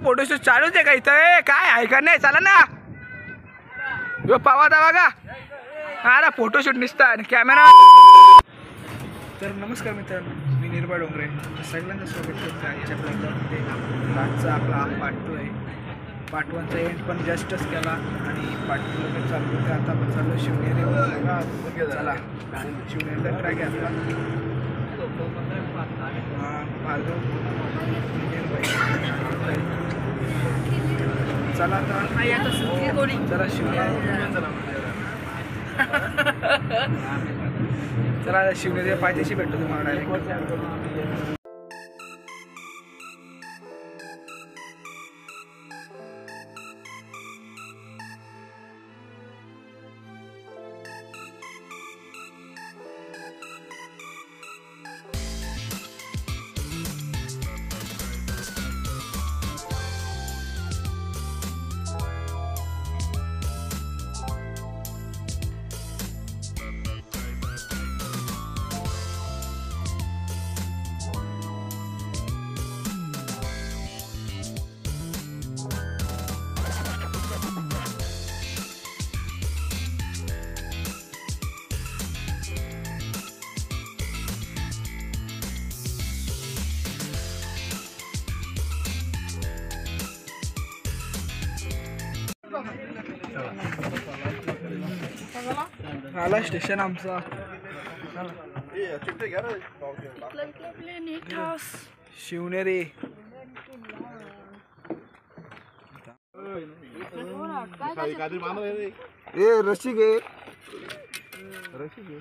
Photoshoot चालूच आहे का इथं? काय आहे का नाही? चला ना पावा दावा का अरे फोटोशूट निसता कॅमेरा. तर नमस्कार मित्रांनो, मी निर्भय डोंगरे. सगळ्यांचं स्वागत करतो आजच्या ब्लॉगमध्ये. आजचा आपला पार्ट 2 आहे. पार्ट 1चा एंड पण जस्टच केला आणि पार्ट 2 पण चालू होते. आता आपण चाललो शिवनेरी. चला शिवनेरीचा ट्रॅक आहे आपला. चला आता चला शिवनेरी. चला शिवनेरी पायथ्याशी भेटतो तुम्हाला डायरेक्ट. आला स्टेशन आमचा. शिवनेरी. रशी घे रशी घे.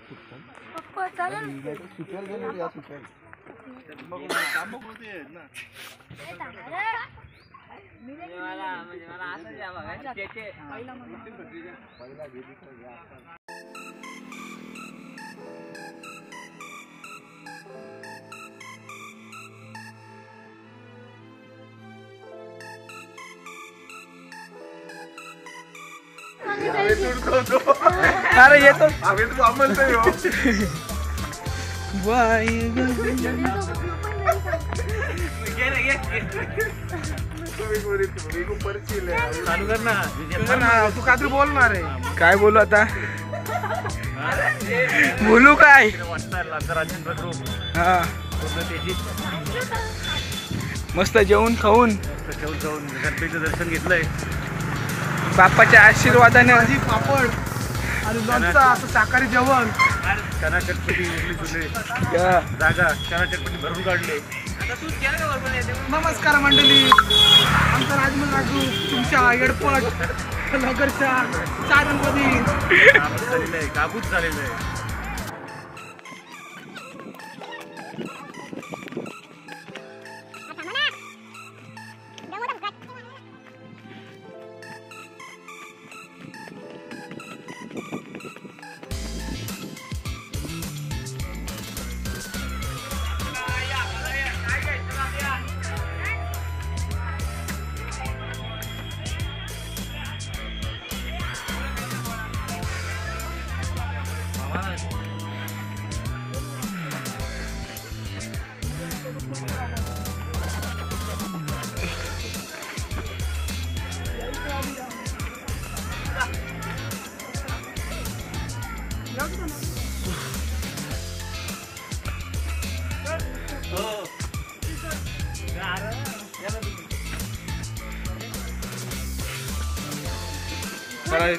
अरे ये तो तू काहीतरी बोलणार आहे. काय बोलू आता? बोलू काय? हा मस्त जेवून खाऊन गणपतीचं दर्शन घेतलंय. बाप्पाच्या आशीर्वादाने भाजी पापड आणि लोणचं असं शाकाहारी जेवण. चना चटपटी उरली सुरली जागा चना चटपटी भरून काढले. नमस्कार मंडळी, आमचा राजमल राजू तुमच्या एडपट नगरच्या चारणमध्ये झालेलं आहे, काबूत झालेलं आहे.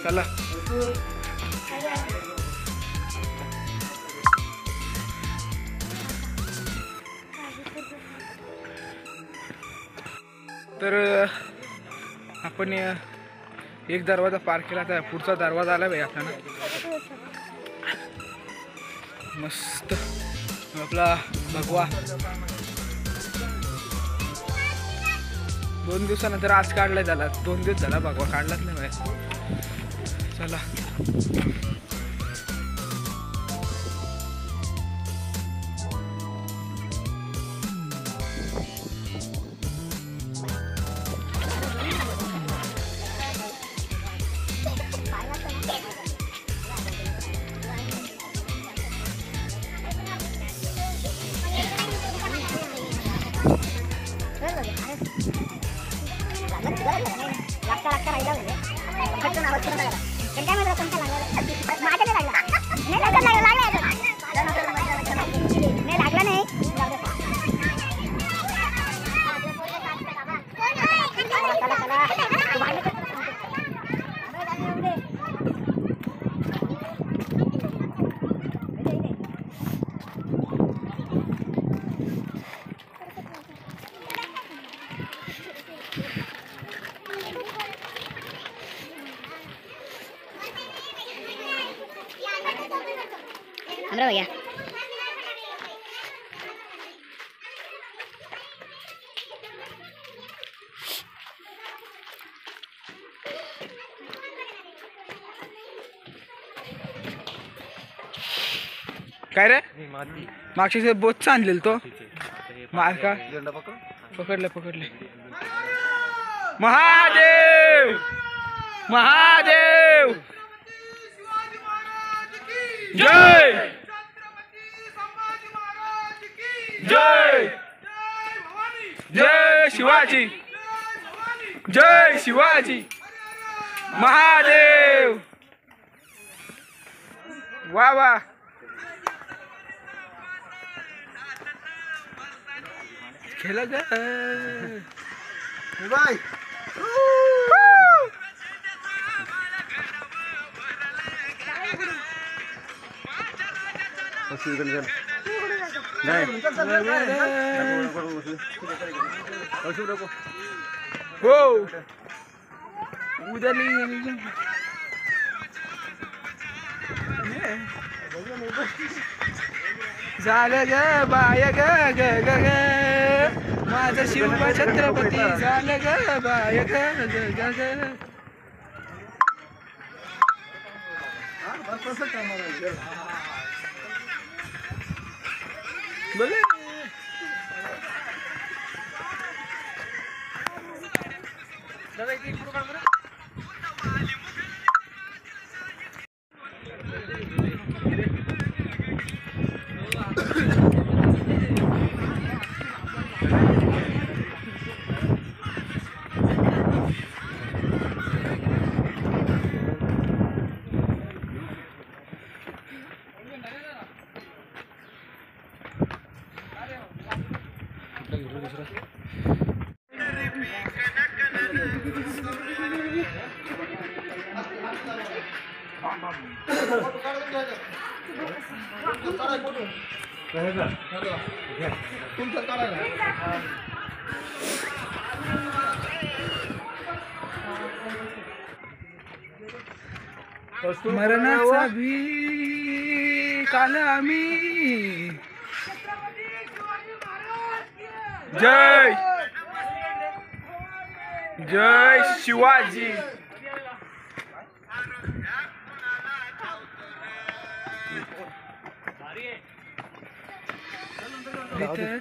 चला तर आपण एक दरवाजा पार केला, तर पुढचा दरवाजा आला भाई आपल्याला. मस्त आपला भगवा. 2 दिवसानंतर आज काढलाय त्याला. 2 दिवस झाला भगवा काढलाच नाही भाई. चला हमरा भैया काय रे मागच्या बोच आणलेल तो मार का पकडले महादेव महादेव जय जय जय शिवाजी जय शिवाजी महादेव वाह वाह खेला जा बाय हो उद्या झालं ग बाय ग ग ग ग माझं शिवबा छत्रपती झालं ग बाय ग ग ग ग बोले मरणाचा भी काल आम्ही जय जय शिवाजी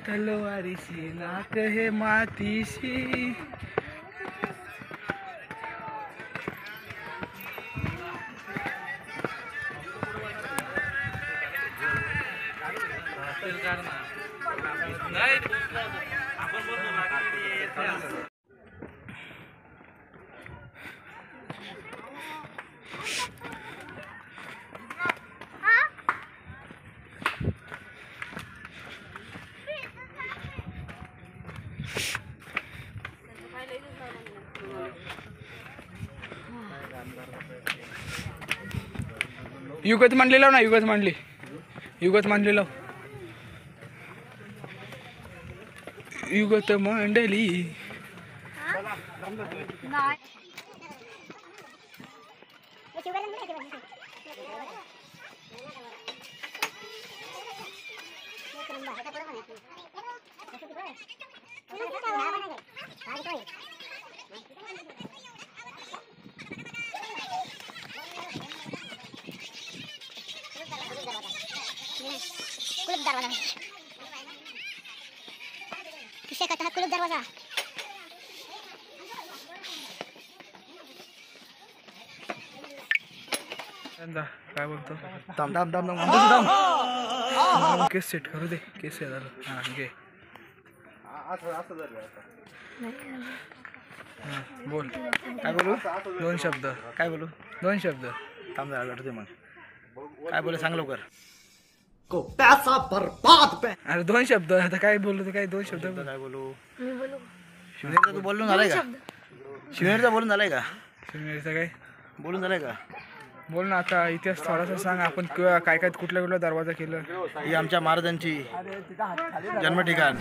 तलवारीशी नाक हे मातीशी युगत मांडली लाव ना युगत मांडली लाव युगत मांडली कुलूप दरवाजा किसे कहता है कुलूप दरवाजा काय बोलतो दाम दाम दाम दाम केस सेट करू दे केस घे बोल. काय बोलू? 2 शब्द. काय बोलू? 2 शब्द. थांब जरा लढते मग. काय बोलू सांग लवकर. को पैसा बर्बाद पे. अरे 2 शब्द. आता काय बोलू? काय 2 शब्द? काय बोलू? शिवनेरचं तू बोलून झालंय का? शिवनेरचं बोलून झालंय का? शिवनेरीचं काय बोलून झालंय का? बोल ना आता. इतिहास थोडासा सांग. आपण काय काय कुठल्या दरवाजा केलं. ही आमच्या महाराजांची जन्म ठिकाण.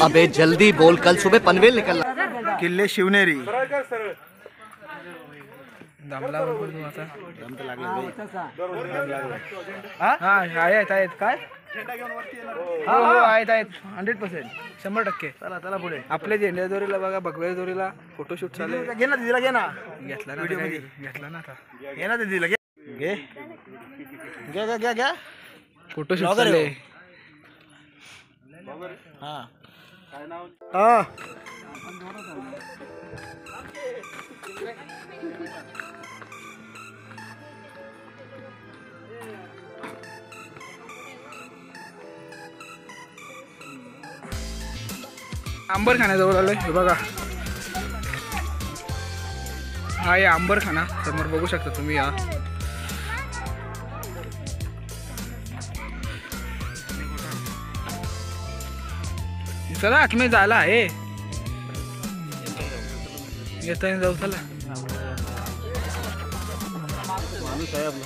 अबे जल्दी बोल, कल सुबह पनवेल निकलना. किल्ले शिवनेरी. दमला बोलू आता. दम तर लागला. हा आहेत काय हो आहेत 100%. 100%. चला चला पुढे. आपल्या झेंड्या दोरीला बघा, भगव्या दोरीला फोटोशूट चालू आहे. घे ना दिदीला, घे ना. घेतला ना व्हिडिओ काय? मध्ये. घेतला ना आता. घे ना दिदीला, घे घे घे घे घे घे. फोटोशूट Vlogger चालू आहे. आहे. हा. अंबरखान्याजवळ आलोय. हे बघा, हा आहे अंबरखाना. समोर बघू शकता तुम्ही. हा चला आतमध्ये जायला आहे. येताना जाऊ चला. माणूस आहे आपला.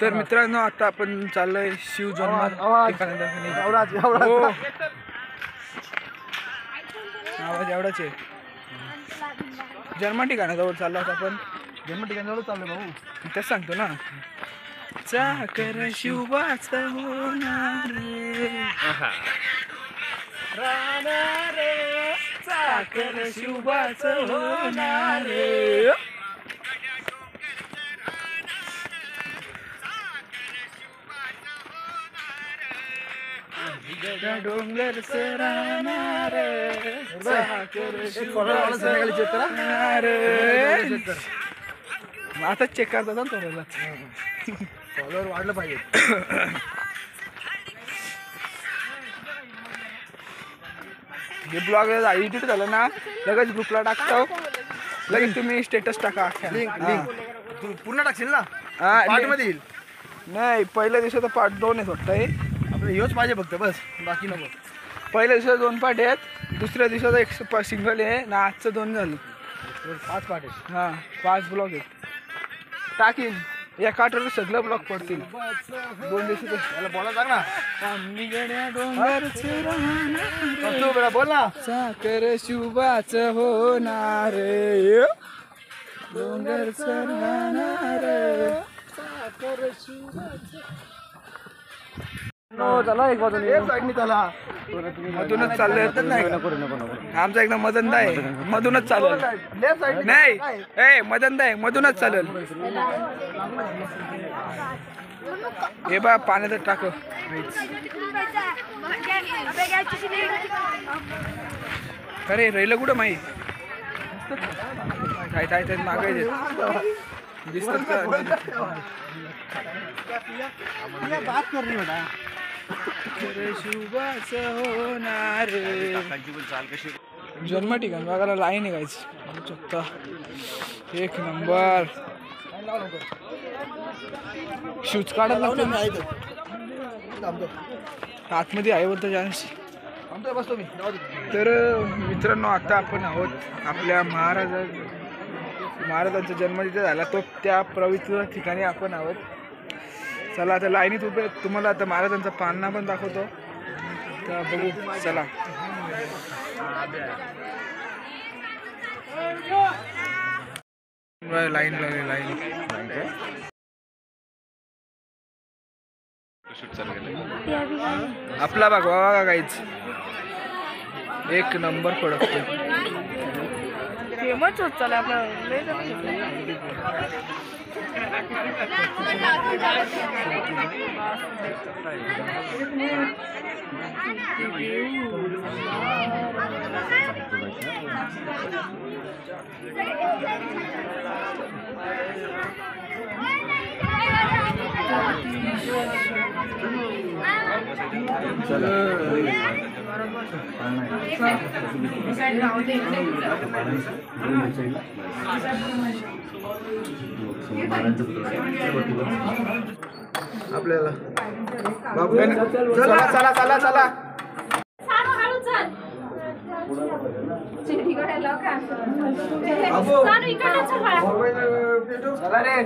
तर मित्रांनो आता आपण चाललोय शिव जन्म ठिकाणी. एवढाच हो. एवढा. आवाज एवढाच आहे. जन्म ठिकाणाजवळ चाललो आता आपण. जन्म ठिकाणी एवढं चाललंय भाऊ. तेच सांगतो ना. चाकर शिवाच होणार रे, चाकर शिवाच होणार रे. डोंगर सराणार आता चेक करतात ना थोड्याला. फॉलोअर वाढलं पाहिजे. हे ब्लॉग एडिट झालं ना लगेच ग्रुपला टाकतो. लगेच तुम्ही स्टेटस टाका. लिंक लिंक तू पूर्ण टाकशील ना? हा, पार्ट मध्ये येईल. नाही पहिल्या दिवसाचा पार्ट 2 आहे वाटतं. आपलं हेच पाहिजे फक्त, बस बाकी नको. पहिल्या दिवसाचा 2 पार्ट आहेत. दुसऱ्या दिवसाचा 1 सिंगल आहे ना. आजचं 2 झालं. 5 पार्ट आहे. हां 5 ब्लॉग आहेत. टाकीन एका आठवड्यात सगळं ब्लॉग पडतील. 2 दिवसाचं. त्याला बोला सांग ना. डोंगर तू बेटा बोल ना. साखर शिवाच होणार रे, डोंगर चढणार साखर शिवाच. चला एक बाजूने साईडनी चला. मधूनच चाललंय. आमचा एकदम मदनदा आहे. मधूनच चालेल. लेफ्ट साईड नाही ए मदनदा आहे. मधूनच चालेल. हे बा पाण्यात टाक. अरे राहिलं कुठं माही काय काय मागायचे दिसतात का? बात कर रही बेटा. शुभाच होणार जन्म ठिकाण बघायला लाईन निघायची. बघू शकता 1 नंबर. शूज काढायला लागतो. आतमध्ये आहे बोलतो चान्स. बसतो मी. तर मित्रांनो आता आपण आहोत आपल्या महाराजांचा जन्म जिथे झाला तो त्या पवित्र ठिकाणी आपण आहोत. चला आता लाईनीत उभे. तुम्हाला आता महाराजांचा पालना पण दाखवतो. तर बघू चला. लाईन लागली लाईन. आपला बघा काहीच 1 नंबर फडकतो. फेमस होत चालला आपला. आपल्याला चला चला चला चला चला रे.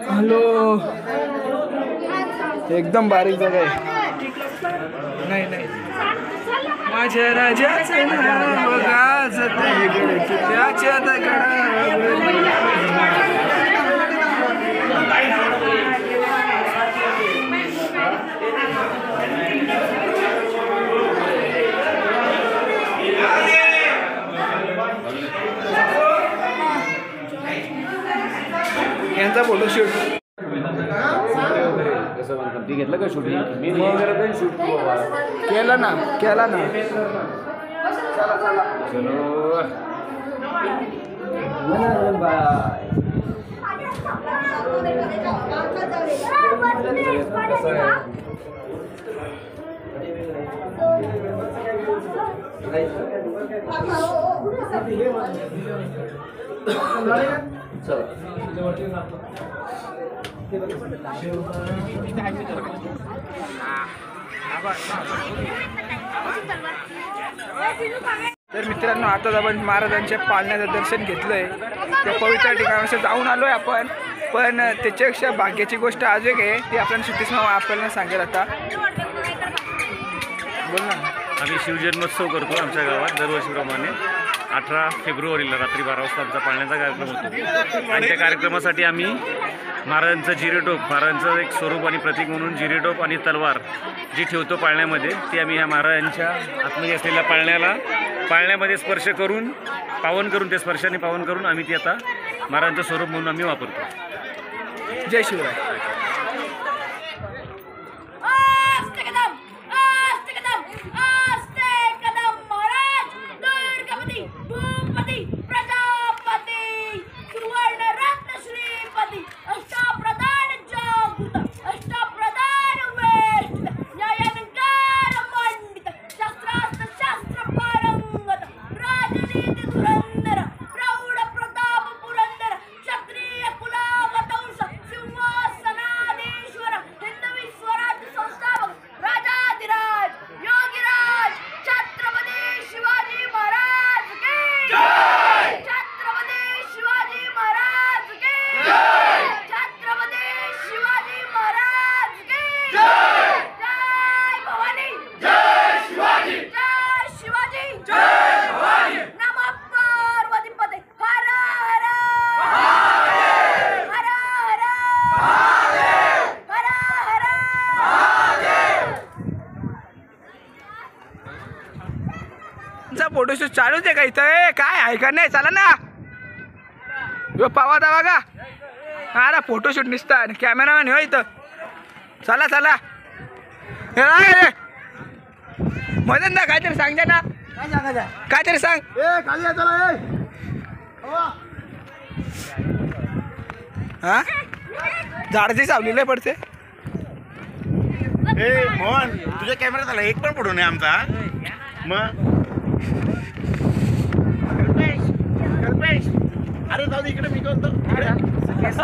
हॅलो, एकदम बारीक जागा आहे. नाही नाही, माझ्या राजाचं नाव गाजतंय त्याच्या दगडावर. यांचा फोटोशूट घेतलं का शूटिंग केला ना केला ना. तर मित्रांनो, आता आपण महाराजांच्या पालण्याचं दर्शन घेतलंय. त्या पवित्र ठिकाणी जाऊन आलोय आपण. पण त्याच्यापेक्षा भाग्याची गोष्ट आज एक आहे, ती आपण सुट्टीस आपल्याला सांगेल. आता बोल ना. आम्ही शिवजन्मोत्सव करतो आमच्या गावात दरवर्षीप्रमाणे. 18 फेब्रुवारीला रात्री 12 वाजता आमचा पाळण्याचा कार्यक्रम होतो आणि त्या कार्यक्रमासाठी आम्ही महाराजांचं जिरेटोप, महाराजांचं एक स्वरूप आणि प्रतीक म्हणून जिरेटोप आणि तलवार जी ठेवतो पाळण्यामध्ये, ती आम्ही ह्या महाराजांच्या आतमध्ये असलेल्या पाळण्यामध्ये स्पर्श करून, पावन करून, त्या स्पर्शाने पावन करून आम्ही ती आता महाराजांचं स्वरूप म्हणून आम्ही वापरतो. जय शिवराय. फोटोशूट चालूच आहे का इथं? काय आहे का नाही? चला ना. पावा दावा का अरे फोटोशूट निसता कॅमेरामॅन हो इथं. चला चला मदन ना काहीतरी सांग ना. काय सांगायचं? काहीतरी सांग. हा झाडाची सावलीला पडते. मोहन, तुझ्या कॅमेरा झाला एक पण फोटो नाही आमचा. मग अरे जाऊ दे इकडे. मी करतो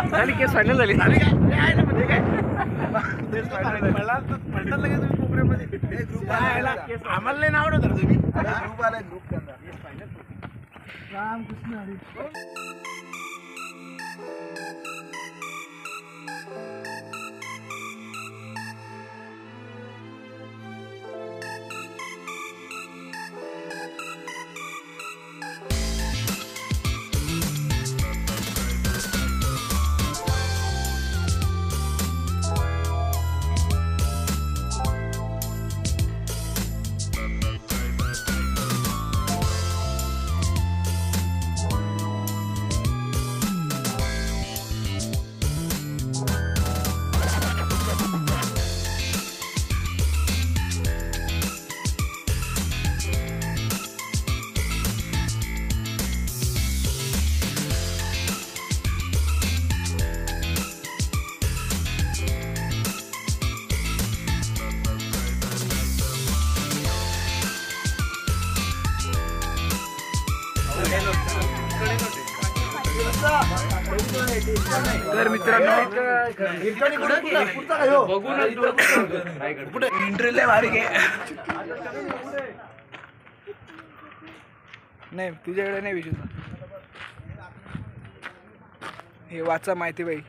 झाली केस फायनल झाली. काय ना म्हणजे काय म्हणतात लगेच तुम्ही कोपऱ्यामध्ये आम्हाला नाही आवडत तुम्ही ग्रुप आलाय. ग्रुप रामकृष्ण हरी. तर मित्रांनो एंट्री लय भारी घे. नाही तुझ्याकडे नाही विचार. हे वाचा माहिती बाई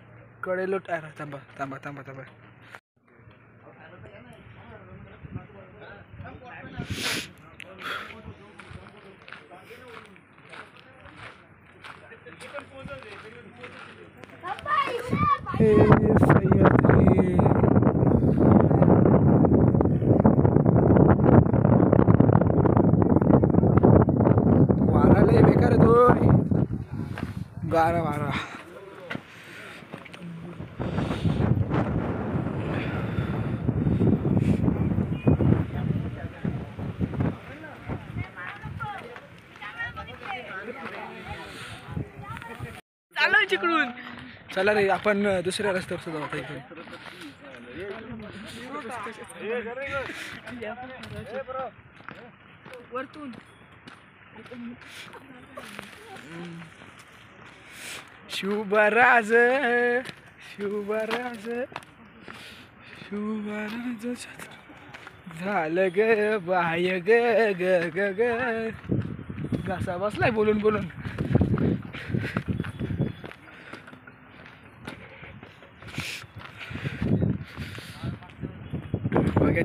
कडेलो. थांबा थांबा थांबा थांबा. हे सह्याद्री. वारा लय बेकार आहे तो. गारा वारा. चालू तिकडून. चला रे आपण दुसऱ्या रस्त्यावर सुद्धा होता इथे. वरतून शुभराज शुभराज शुभराज झालं ग बाय ग ग ग ग. घासा बसलाय बोलून बोलून.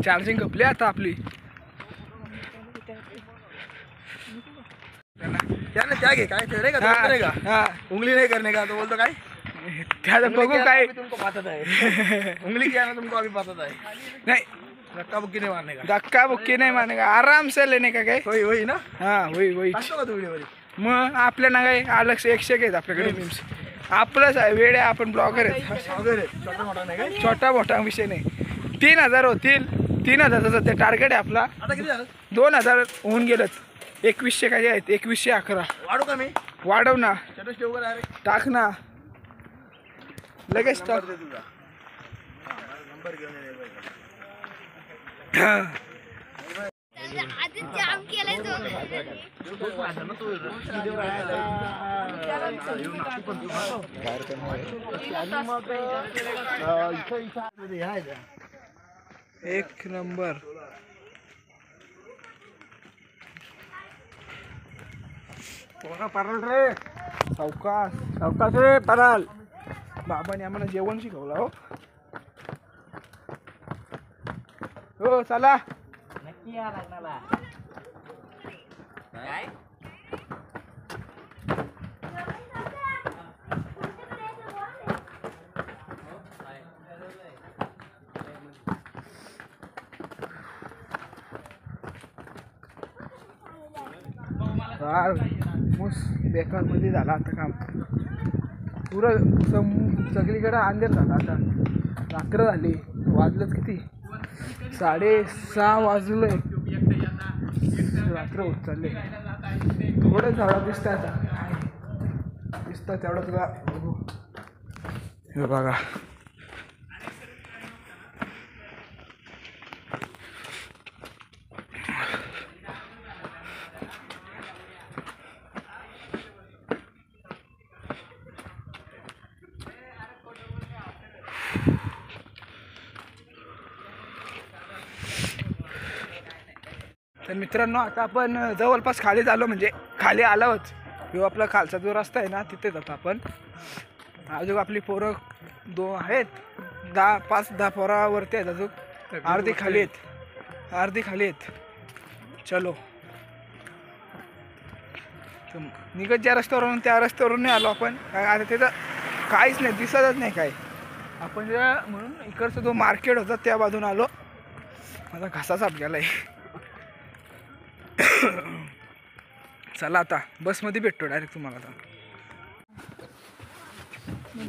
चार्जिंग कपली आता आपली. क्या घे काय करेगा हाँ, करेगा हाँ. उंगली नहीं करने का तो बोल तो काय त्याचं बघू काय. तुमको पता है उंगली क्या है ना तुमको अभी पता है. नाही धक्का बुक्की नहीं मारने का. धक्का बुक्की नाही मानेगा. आराम से लेने का काय. वही वही ना. हा होई होई. टाकतो का तू व्हिडिओ मध्ये. मग आपल्या ना काय अलग एकशे आहेत आपल्याकडे मीम्स. आपलंच आहे वेळ आहे. आपण ब्लॉगर आहेत. वगैरे छोटा मोठा नाही काय. छोटा मोठा विषय नाही. 3000 होतील. 3000चं ते टार्गेट आहे आपला. आता किती झालं. 2000 होऊन गेलं. 2100 काही आहेत. 2111 वाढू का मी. वाढव ना. स्टेटस ठेवू का डायरेक्ट. टाक ना लगेच टाक. तुझा नंबर घेऊन ये. आधी जाम केलाय तो. एक नंबर. परल रे. सावकाश सावकाश रे पराल. बाबाने आम्हाला जेवण शिकवलं हो. हो चला. नक्की या लग्नाला. काय मुस बेकार मध्ये झाला आता काम. पुरं सगळीकडे अंधेर झाला आता. रात्र झाली. वाजलंच किती 6:30 वाजले. रात्र होत चालले. थोडं झाडं दिसतं आता. दिसतं तेवढं तुला. हे बघा तर मित्रांनो आता आपण जवळपास खाली झालो. म्हणजे खाली आलोच. जो आपला खालचा जो रस्ता आहे ना तिथे जातो आपण. अजून आपली पोरं आहेत 5-10 पोरावरती आहेत अजून. अर्धी खाली आहेत. अर्धी खाली आहेत. चलो निघत ज्या रस्त्यावरून त्या रस्त्यावरून नाही आलो आपण. आता तिथं काहीच नाही दिसतच नाही काय. आपण म्हणून इकडचा जो मार्केट होता त्या बाजून आलो. माझा घासा साफ गेलाय. चला आता बसमध्ये भेटतो डायरेक्ट तुम्हाला. आता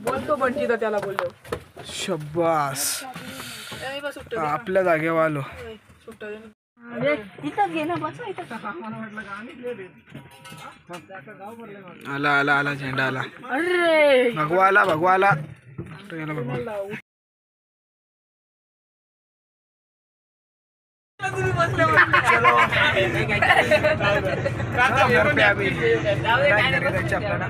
बोलतो बंटी तर त्याला बोललो. शब्बास आपल्या जागेवर आलो. आला आला आला झेंडा आला. अरे भगवा आला भगवा आला. भगवा तुम्ही बसले चलो घर पे अभी काय घरी जायचं आपल्याला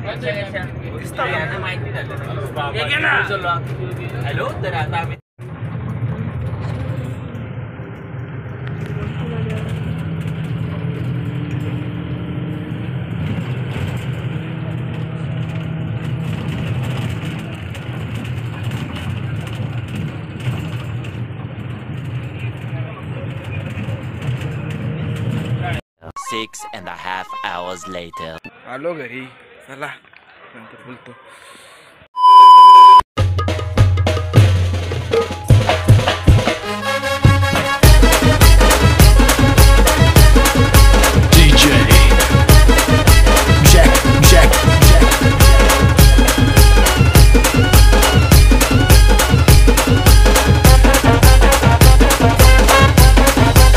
Six and a half hours later. आलो घरी चला नंतर बोलतो